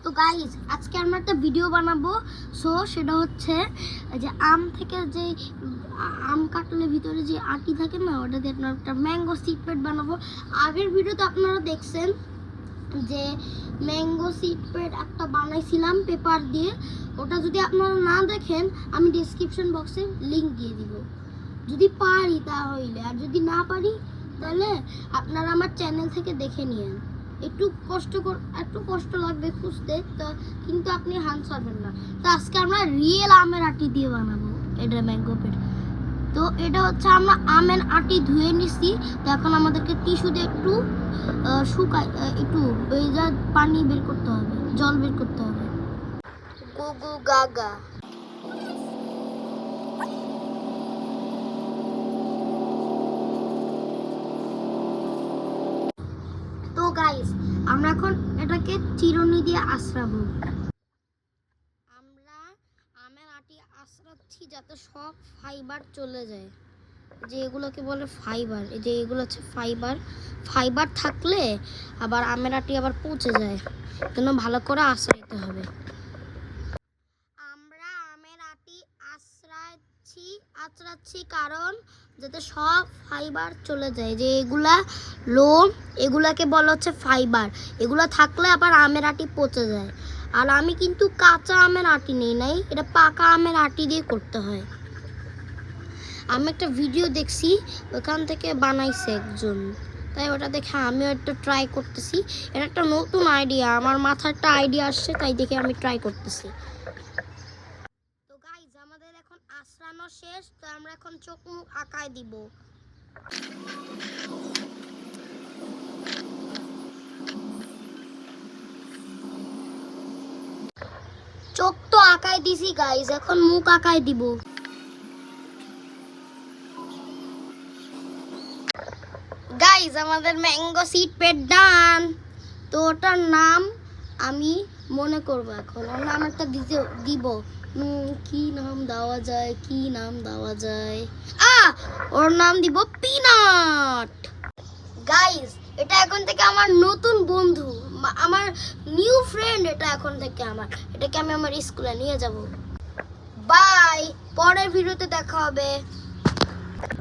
তো গাইজ আজকে আমরা একটা ভিডিও বানাবো। সো সেটা হচ্ছে যে আম থেকে যে আম কাটলে ভিতরে যে আটি থাকে না, ওটা দিয়ে আপনার একটা ম্যাঙ্গো সিড প্যাড বানাবো। আগের ভিডিওতে আপনারা দেখছেন যে ম্যাঙ্গো সিড প্যাড একটা বানাইছিলাম পেপার দিয়ে। ওটা যদি আপনারা না দেখেন আমি ডেসক্রিপশন বক্সে লিংক দিয়ে দিব, যদি পারি তাহলে, আর যদি না পারি তাহলে আপনারা আমার চ্যানেল থেকে দেখে নিন। একটু কষ্ট লাগবে খুঁজতে, তো কিন্তু আপনি হান ছাড়বেন না। তো আজকে আমরা রিয়েল আমের আটি দিয়ে বানাবো এটা ম্যাঙ্গো প্যাড। তো এটা হচ্ছে আমরা আমের আটি ধুয়ে নিছি। তো এখন আমাদেরকে টিস্যু দিয়ে একটু একটু পানি বের করতে হবে, জল বের করতে হবে। গুগু গাগা। তো গাইস আমরা এখন এটাকে চিরুনি দিয়ে আঁচড়াবো। আমরা আমের আটি আঁচড়াচ্ছি যাতে সব ফাইবার চলে যায়, যে এগুলোকে বলে ফাইবার। এই যে এগুলো হচ্ছে ফাইবার থাকলে আবার আমের আটি আবার পচে যায়, জন্য ভালো করে আঁচড়াইতে হবে। আমরা আমের আটি আঁচড়াচ্ছি কারণ যাতে সব ফাইবার চলে যায়। যে এগুলা লোম, এগুলাকে বলা হচ্ছে ফাইবার। এগুলা থাকলে আবার আমের আটি পচে যায়। আর আমি কিন্তু কাঁচা আমের আটি নেই নাই, এটা পাকা আমের আটি দিয়ে করতে হয়। আমি একটা ভিডিও দেখছি, ওখান থেকে বানাইছে একজন, তাই ওটা দেখে আমিও একটা ট্রাই করতেছি। এটা একটা নতুন আইডিয়া, আমার মাথায় একটা আইডিয়া আসছে, তাই দেখে আমি ট্রাই করতেছি। তো গাইজ আমাদের এখন আঁচড়ানো শেষ। তো আমরা এখন চোখ মুখ আঁকায় দিব। চোখ তো আঁকায় দিছি গাইজ, এখন মুখ আঁকায় দিব। গাইজ আমাদের ম্যাঙ্গো সিড প্যাড ডান। তো ওটার নাম আমি মনে করবো, এখন ওর নাম একটা দিব। কি নাম দেওয়া যায়, ওর নাম দিব পিনাট। গাইজ এটা এখন থেকে আমার নতুন বন্ধু, আমার নিউ ফ্রেন্ড। এটা এখন থেকে এটাকে আমি আমার স্কুলে নিয়ে যাব। বাই, পরের ভিডিওতে দেখা হবে।